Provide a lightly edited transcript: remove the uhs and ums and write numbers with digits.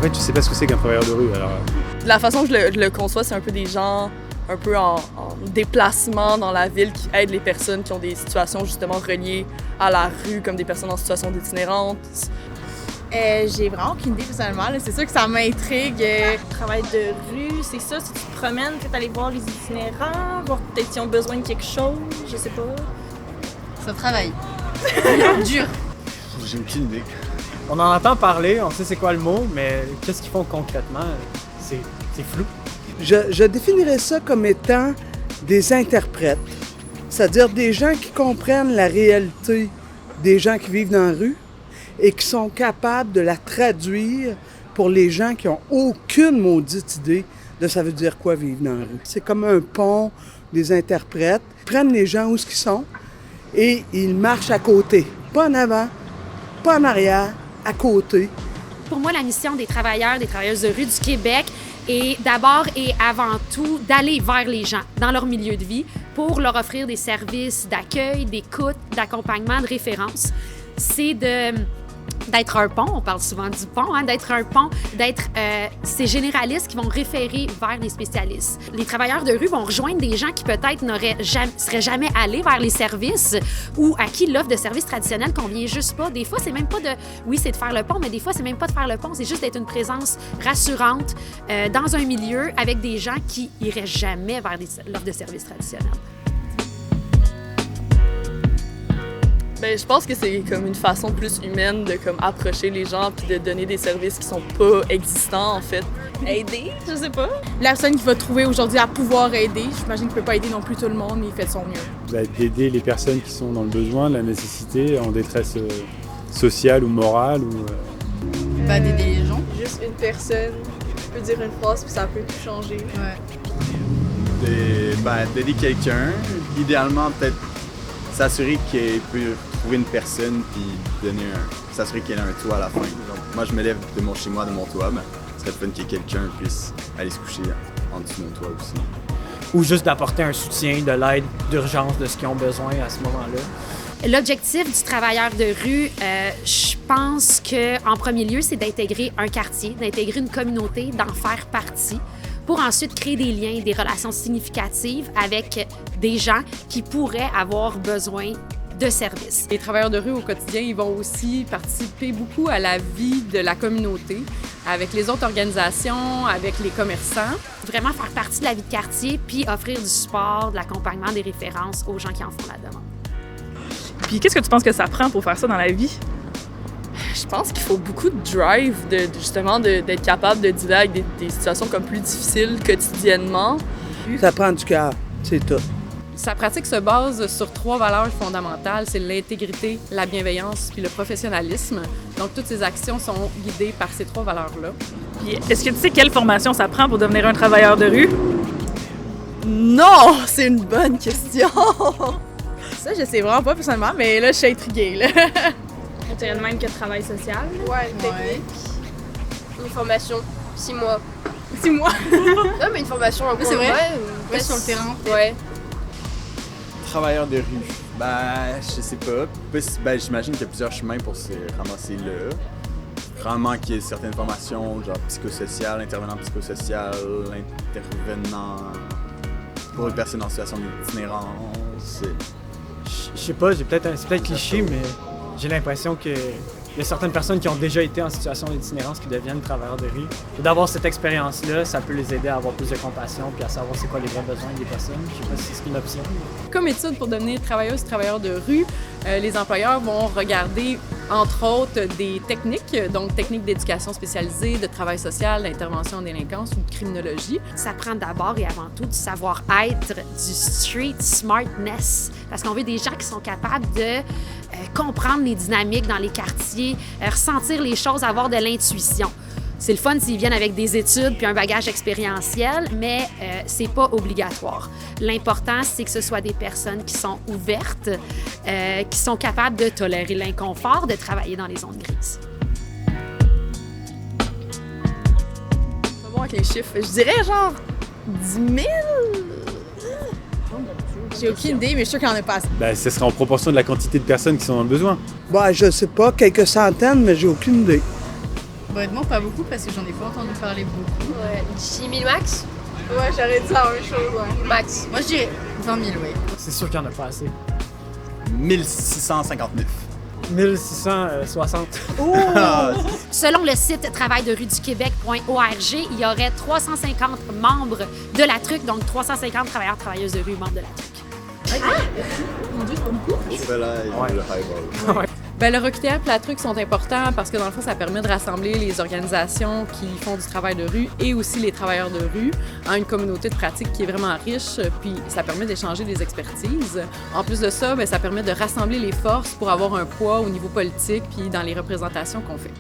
fait, tu sais pas ce que c'est qu'un travailleur de rue, alors... La façon que je le conçois, c'est un peu des gens un peu en déplacement dans la ville qui aident les personnes qui ont des situations justement reliées à la rue, comme des personnes en situation d'itinérance. J'ai vraiment aucune idée personnellement. C'est sûr que ça m'intrigue. Travail de rue, c'est ça, si tu te promènes, peut-être aller voir les itinérants, voir peut-être s'ils ont besoin de quelque chose, je sais pas. Ça travaille. Dur. J'ai aucune idée. On en entend parler, on sait c'est quoi le mot, mais qu'est-ce qu'ils font concrètement? C'est flou. Je définirais ça comme étant des interprètes, c'est-à-dire des gens qui comprennent la réalité des gens qui vivent dans la rue et qui sont capables de la traduire pour les gens qui n'ont aucune maudite idée de ça veut dire quoi vivre dans la rue. C'est comme un pont des interprètes. Ils prennent les gens où ils sont et ils marchent à côté, pas en avant, pas en arrière, à côté. Pour moi, la mission des travailleurs, des travailleuses de rue du Québec est d'abord et avant tout d'aller vers les gens dans leur milieu de vie pour leur offrir des services d'accueil, d'écoute, d'accompagnement, de référence. C'est d'être un pont, on parle souvent du pont, d'être un pont, d'être ces généralistes qui vont référer vers les spécialistes. Les travailleurs de rue vont rejoindre des gens qui peut-être seraient jamais allés vers les services ou à qui l'offre de services traditionnels convient juste pas. Des fois, c'est même pas c'est de faire le pont, mais des fois, c'est même pas de faire le pont, c'est juste d'être une présence rassurante dans un milieu avec des gens qui iraient jamais vers l'offre de services traditionnels. Ben, je pense que c'est comme une façon plus humaine de comme approcher les gens puis de donner des services qui sont pas existants en fait. Aider, je sais pas. La personne qui va trouver aujourd'hui à pouvoir aider, j'imagine qu'il peut pas aider non plus tout le monde, mais il fait de son mieux. D'aider les personnes qui sont dans le besoin, la nécessité, en détresse sociale ou morale. D'aider les gens. Juste une personne peut dire une phrase puis ça peut tout changer. Ouais. D'aider quelqu'un, idéalement peut-être s'assurer qu'il peut trouver une personne puis s'assurer qu'elle a un toit à la fin. Donc, moi, je me lève de mon chez moi, de mon toit, mais ce serait fun que quelqu'un puisse aller se coucher en dessous de mon toit aussi. Ou juste d'apporter un soutien, de l'aide d'urgence de ce qu'ils ont besoin à ce moment-là. L'objectif du travailleur de rue, je pense qu'en premier lieu, c'est d'intégrer un quartier, d'intégrer une communauté, d'en faire partie, pour ensuite créer des liens, des relations significatives avec des gens qui pourraient avoir besoin de services. Les travailleurs de rue au quotidien, ils vont aussi participer beaucoup à la vie de la communauté, avec les autres organisations, avec les commerçants. Vraiment faire partie de la vie de quartier, puis offrir du support, de l'accompagnement, des références aux gens qui en font la demande. Puis qu'est-ce que tu penses que ça prend pour faire ça dans la vie? Je pense qu'il faut beaucoup de drive, justement d'être capable de dealer avec des situations comme plus difficiles quotidiennement. Ça prend du cœur, c'est tout. Sa pratique se base sur 3 valeurs fondamentales, c'est l'intégrité, la bienveillance puis le professionnalisme. Donc toutes ces actions sont guidées par ces 3 valeurs-là. Puis est-ce que tu sais quelle formation ça prend pour devenir un travailleur de rue? Non, c'est une bonne question! Ça, je sais vraiment pas personnellement, mais là, je suis intriguée, là. On dirait de même que travail social. Ouais, une technique. Une formation, 6 mois. 6 mois? Non, mais une formation un peu. C'est vrai? Ouais, sur le terrain. Ouais. Travailleur de rue, je sais pas. J'imagine qu'il y a plusieurs chemins pour se ramasser là. Vraiment qu'il y ait certaines formations, genre psychosocial, intervenant psychosocial, intervenant pour une personne en situation d'itinérance. Je sais pas, c'est peut-être cliché, mais j'ai l'impression qu'il y a certaines personnes qui ont déjà été en situation d'itinérance qui deviennent travailleurs de rue. Et d'avoir cette expérience-là, ça peut les aider à avoir plus de compassion puis à savoir c'est quoi les vrais besoins des personnes. Je sais pas si c'est une option. Comme étude pour devenir travailleur de rue, les employeurs vont regarder, entre autres, des techniques, donc techniques d'éducation spécialisée, de travail social, d'intervention en délinquance ou de criminologie. Ça prend d'abord et avant tout du savoir-être, du street smartness, parce qu'on veut des gens qui sont capables de comprendre les dynamiques dans les quartiers, ressentir les choses, avoir de l'intuition. C'est le fun s'ils viennent avec des études puis un bagage expérientiel, mais c'est pas obligatoire. L'important, c'est que ce soit des personnes qui sont ouvertes, qui sont capables de tolérer l'inconfort, de travailler dans les zones grises. On va voir avec les chiffres. Je dirais genre 10 000? J'ai aucune idée, mais je suis sûre qu'il y en a pas assez. Ce serait en proportion de la quantité de personnes qui sont dans le besoin. Je sais pas, quelques centaines, mais j'ai aucune idée. Honnêtement, pas beaucoup parce que j'en ai pas entendu parler beaucoup. Ouais, 10 000 max? Ouais, j'aurais dit la même chose, ouais. Max. Moi, je dirais 20 000, oui. C'est sûr qu'il n'y en a pas assez. 1659. 1660. Selon le site travail-de-rue-du-Québec.org, il y aurait 350 membres de la TRUC, donc 350 travailleurs, travailleuses de rue membres de la TRUC. Mon Dieu, c'est pas beaucoup. Je fais là, le highball. Ben, le ROCUTEAP et la TRUC sont importants parce que dans le fond, ça permet de rassembler les organisations qui font du travail de rue et aussi les travailleurs de rue en une communauté de pratique qui est vraiment riche, puis ça permet d'échanger des expertises. En plus de ça, ben, ça permet de rassembler les forces pour avoir un poids au niveau politique puis dans les représentations qu'on fait.